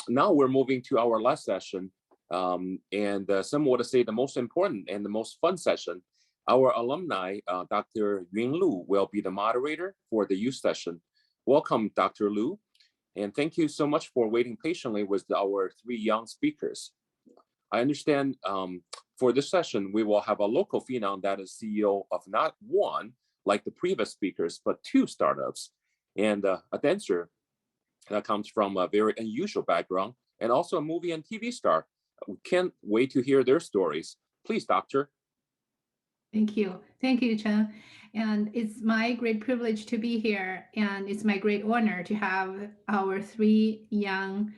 now we're moving to our last session, and some would say the most important and the most fun session. Our alumni, Dr. Yun Lu, will be the moderator for the youth session. Welcome, Dr. Lu, and thank you so much for waiting patiently with our three young speakers. I understand for this session, we will have a local phenom that is CEO of not one, like the previous speakers, but two startups, and a dancer that comes from a very unusual background, and also a movie and TV star. We can't wait to hear their stories. Please, Doctor. Thank you, Chen. And it's my great privilege to be here, and it's my great honor to have our three young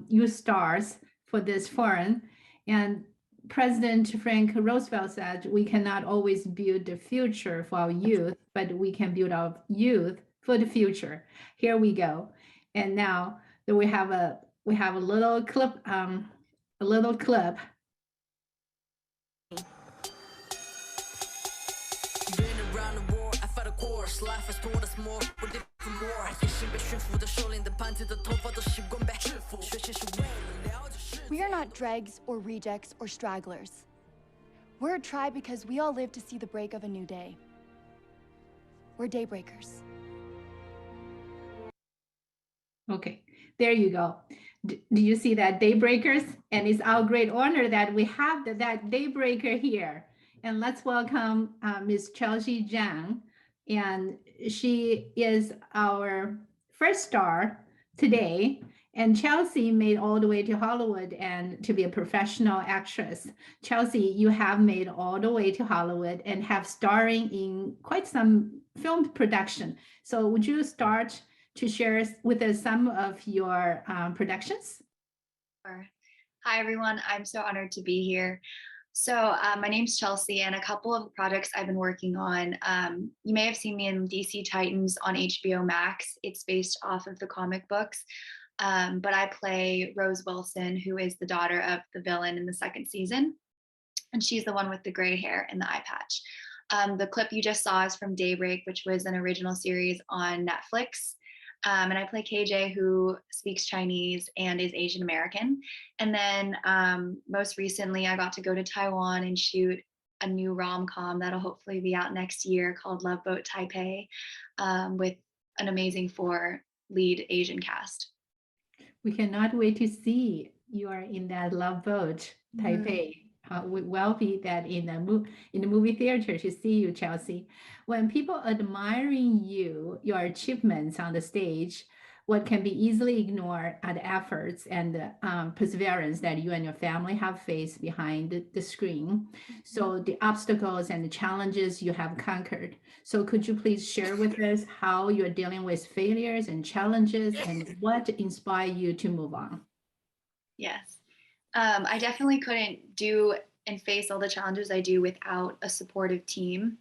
youth stars for this forum. And President Frank Roosevelt said, we cannot always build the future for our youth, but we can build our youth for the future. Here we go. And now that we have a little clip, Life has taught us more, we're different more 也心被驯服的首领的盘子的头发都习惯被制服学习是为了了解世界 We are not dregs or rejects or stragglers. We're a tribe because we all live to see the break of a new day. We're daybreakers. Okay, there you go. Do you see that, daybreakers? And it's our great honor that we have that daybreaker here. And let's welcome Ms. Chelsea Zhang. And she is our first star today. And Chelsea made all the way to Hollywood and to be a professional actress. Chelsea, you have made all the way to Hollywood and have starring in quite some film production. So would you start to share with us some of your productions? Sure. Hi, everyone. I'm so honored to be here. So my name's Chelsea, and a couple of projects I've been working on. You may have seen me in DC Titans on HBO Max. It's based off of the comic books, but I play Rose Wilson, who is the daughter of the villain in the second season, and she's the one with the gray hair and the eye patch. The clip you just saw is from Daybreak, which was an original series on Netflix. And I play KJ, who speaks Chinese and is Asian American. And then most recently, I got to go to Taiwan and shoot a new rom-com that'll hopefully be out next year called Love Boat Taipei, with an amazing 4 lead Asian cast. We cannot wait to see you are in that Love Boat Taipei. We will be that in the movie theater to see you, Chelsea. When people admiring you, your achievements on the stage, what can be easily ignored are the efforts and the perseverance that you and your family have faced behind the screen. So the obstacles and the challenges you have conquered. So could you please share with us how you're dealing with failures and challenges and what inspired you to move on? Yes. I definitely couldn't do and face all the challenges I do without a supportive team.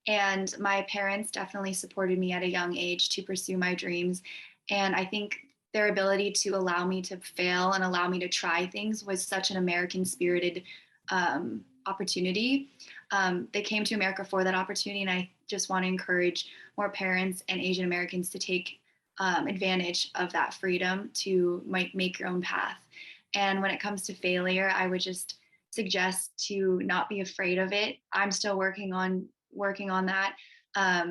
And my parents definitely supported me at a young age to pursue my dreams. And I think their ability to allow me to fail and allow me to try things was such an American spirited opportunity. They came to America for that opportunity. And I just want to encourage more parents and Asian Americans to take advantage of that freedom to make your own path. And when it comes to failure, I would just suggest to not be afraid of it. I'm still working on that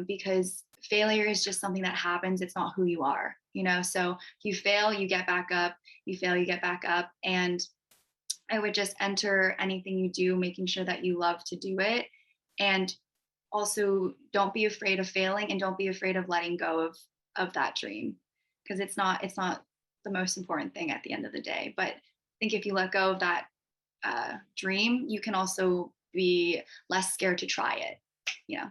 because failure is just something that happens. It's not who you are, you know? So you fail, you get back up, you fail, you get back up. And I would just enter anything you do, making sure that you love to do it. And also don't be afraid of failing and don't be afraid of letting go of that dream, because it's not the most important thing at the end of the day. But I think if you let go of that dream, you can also be less scared to try it. Yeah.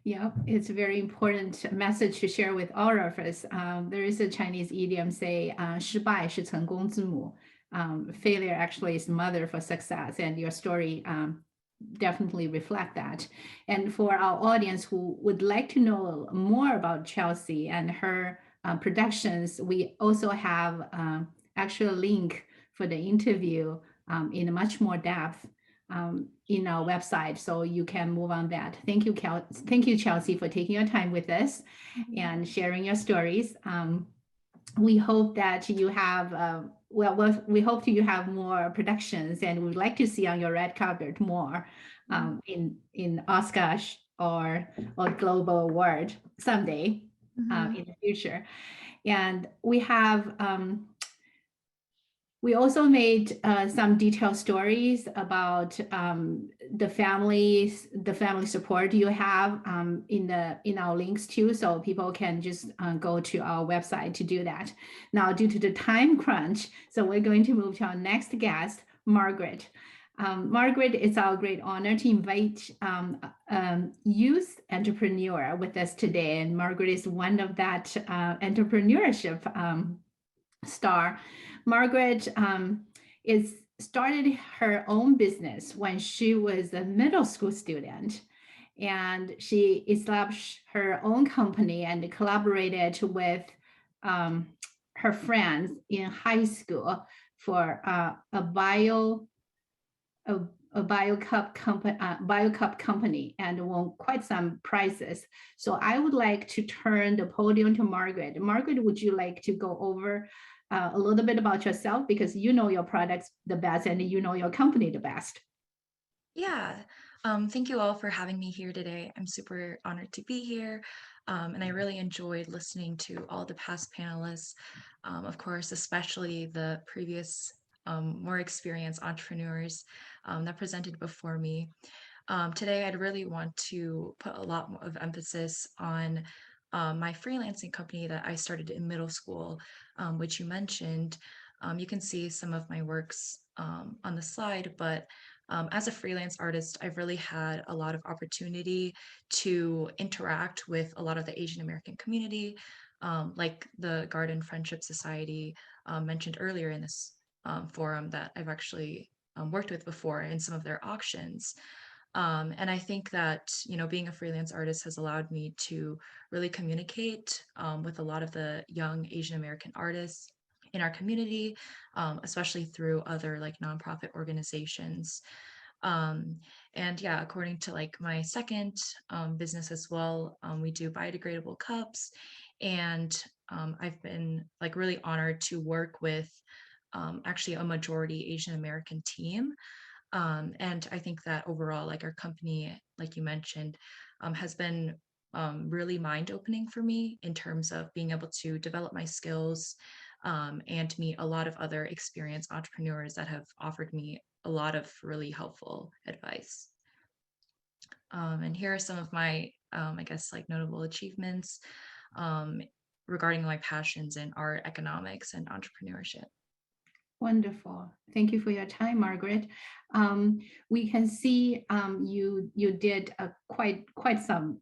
Yeah, it's a very important message to share with all of us. There is a Chinese idiom say, 失败是成功之母. Failure actually is mother for success, and your story definitely reflect that. And for our audience who would like to know more about Chelsea and her productions, we also have actual link for the interview in much more depth in our website, so you can move on that. Thank you, Chelsea, for taking your time with us and sharing your stories. we hope that you have, we hope you have more productions, and we'd like to see on your red carpet more in Oscars or global award someday in the future. And we have, we also made some detailed stories about the family support you have in our links too, so people can just go to our website to do that. Now, due to the time crunch, so we're going to move to our next guest, Margaret. Margaret, it's our great honor to invite youth entrepreneur with us today, and Margaret is one of that entrepreneurship star. Margaret is started her own business when she was a middle school student, and she established her own company and collaborated with her friends in high school for a BioCup company, and won quite some prizes. So I would like to turn the podium to Margaret. Margaret, would you like to go over a little bit about yourself, because you know your products the best and you know your company the best? Yeah, thank you all for having me here today. I'm super honored to be here, and I really enjoyed listening to all the past panelists, of course, especially the previous more experienced entrepreneurs that presented before me. Today, I'd really want to put a lot more of emphasis on my freelancing company that I started in middle school, which you mentioned. You can see some of my works on the slide, but as a freelance artist, I've really had a lot of opportunity to interact with a lot of the Asian American community, like the Garden Friendship Society mentioned earlier in this forum that I've actually worked with before in some of their auctions. And I think that, being a freelance artist has allowed me to really communicate with a lot of the young Asian American artists in our community, especially through other like nonprofit organizations. And yeah, according to like my second business as well, we do biodegradable cups. And I've been like really honored to work with actually a majority Asian American team. And I think that overall, like our company, like you mentioned, has been really mind-opening for me in terms of being able to develop my skills and meet a lot of other experienced entrepreneurs that have offered me a lot of really helpful advice. And here are some of my, I guess, like notable achievements regarding my passions in art, economics, and entrepreneurship. Wonderful. Thank you for your time, Margaret. We can see you did quite some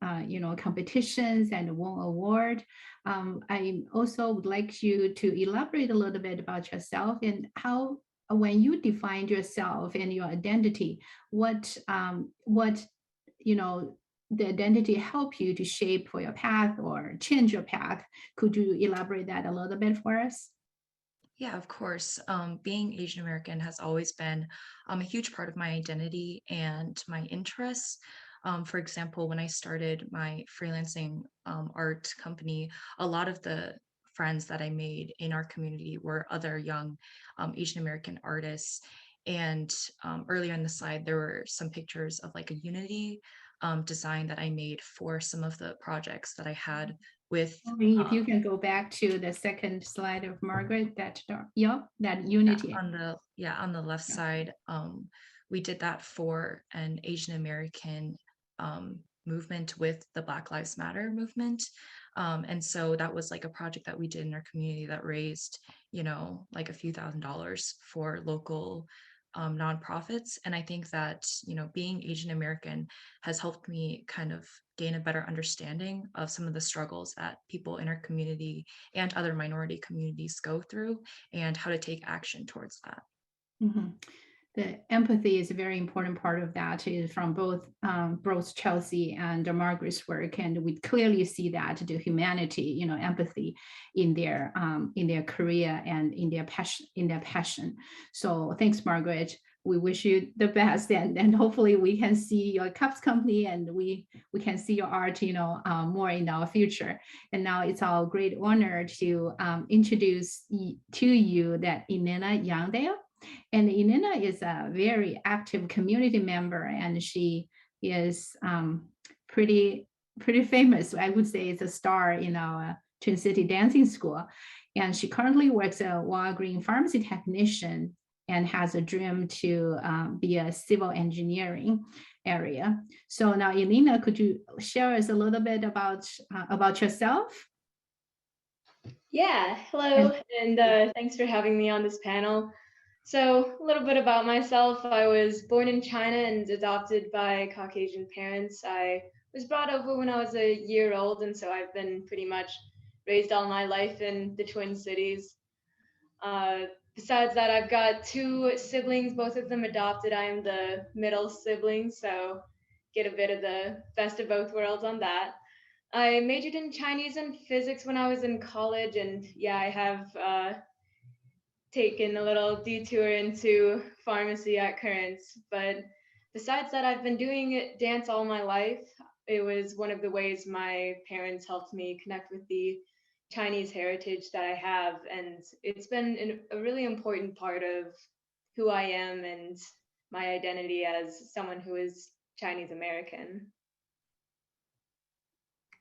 competitions and won award. I also would like you to elaborate a little bit about yourself and how, when you defined yourself and your identity, what the identity help you to shape for your path or change your path. Could you elaborate that a little bit for us? Yeah, of course. Being Asian American has always been a huge part of my identity and my interests. For example, when I started my freelancing art company, a lot of the friends that I made in our community were other young Asian American artists. And earlier in the slide, there were some pictures of like a unity design that I made for some of the projects that I had with. If you can go back to the second slide of Margaret, that unity. On the left side, we did that for an Asian American movement with the Black Lives Matter movement. And so that was like a project that we did in our community that raised, like a few $1,000s for local nonprofits. And I think that, being Asian American has helped me kind of gain a better understanding of some of the struggles that people in our community and other minority communities go through and how to take action towards that. Mm-hmm. The empathy is a very important part of that, is from both Chelsea and Margaret's work, and we clearly see that the humanity, empathy in their career and in their passion. So thanks, Margaret. we wish you the best, and hopefully we can see your cups company, and we can see your art, more in our future. And now it's our great honor to introduce to you that Elena Youngdale. And Elena is a very active community member, and she is pretty famous. I would say it's a star in our Twin City Dancing School. And she currently works at Walgreens pharmacy technician and has a dream to be a civil engineering area. So now, Elena, could you share us a little bit about yourself? Yeah, hello, and thanks for having me on this panel. So a little bit about myself. I was born in China and adopted by Caucasian parents. I was brought over when I was a year old, and so I've been pretty much raised all my life in the Twin Cities. Besides that, I've got 2 siblings, both of them adopted. I am the middle sibling, so get a bit of the best of both worlds on that. I majored in Chinese and physics when I was in college, and yeah, I have taken a little detour into pharmacy at Currents. But besides that, I've been doing dance all my life. It was one of the ways my parents helped me connect with the Chinese heritage that I have, and it's been a really important part of who I am and my identity as someone who is Chinese American.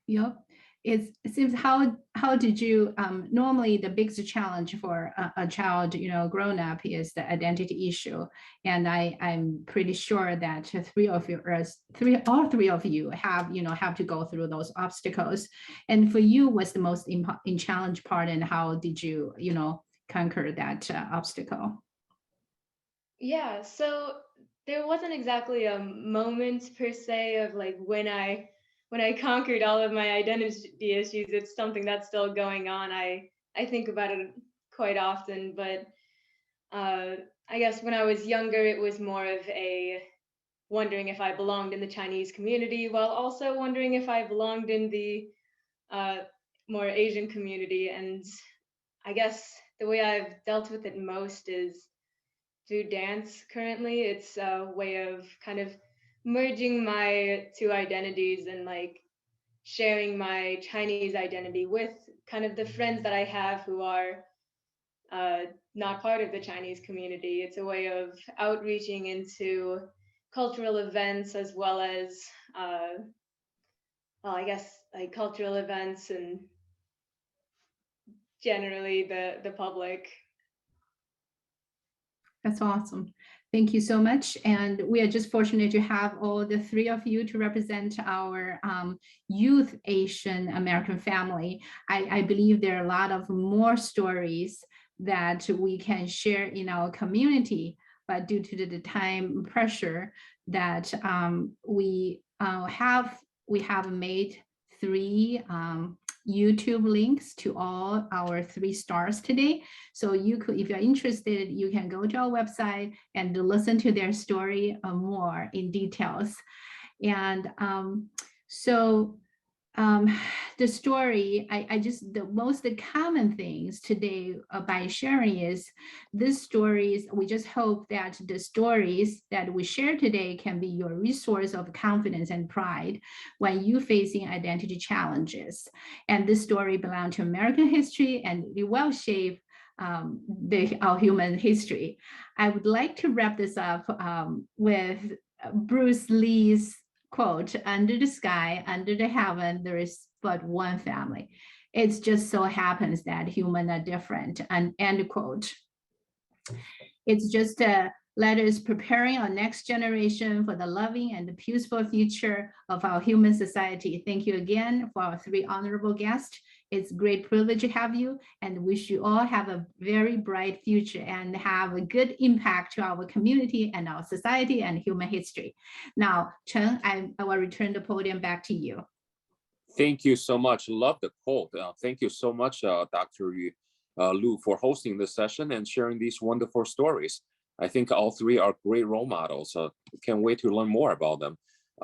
Yep. It seems, how did you, normally the biggest challenge for a child, grown up, is the identity issue. And I'm pretty sure that all three of you have to go through those obstacles. And for you, what's the most challenge part, and how did you, conquer that obstacle? Yeah, so there wasn't exactly a moment per se of like when I conquered all of my identity issues. It's something that's still going on. I think about it quite often, but I guess when I was younger, it was more of a wondering if I belonged in the Chinese community, while also wondering if I belonged in the more Asian community. And I guess the way I've dealt with it most is through dance currently. It's a way of kind of merging my 2 identities and like sharing my Chinese identity with kind of the friends that I have who are not part of the Chinese community. It's a way of outreaching into cultural events, as well as well, I guess like cultural events and generally the public. That's awesome. Thank you so much. And we are just fortunate to have all the 3 of you to represent our youth Asian American family. I believe there are a lot of more stories that we can share in our community, but due to the time pressure that we have made 3 YouTube links to all our 3 stars today. So you could, if you're interested, you can go to our website and listen to their story more in details. And the story, the most common things today by sharing is these stories. We just hope that the stories that we share today can be your resource of confidence and pride when you facing identity challenges. And this story belongs to American history, and it will shape our human history. I would like to wrap this up with Bruce Lee's quote, "Under the sky, under the heaven, there is but one family. It just so happens that humans are different," and end quote. It's just let us preparing our next generation for the loving and the peaceful future of our human society. Thank you again for our 3 honorable guests. It's a great privilege to have you, and wish you all have a very bright future and have a good impact to our community and our society and human history. Now, Chen, I will return the podium back to you. Thank you so much. Love the quote. Thank you so much, Dr. Lu, for hosting this session and sharing these wonderful stories. I think all 3 are great role models. Can't wait to learn more about them.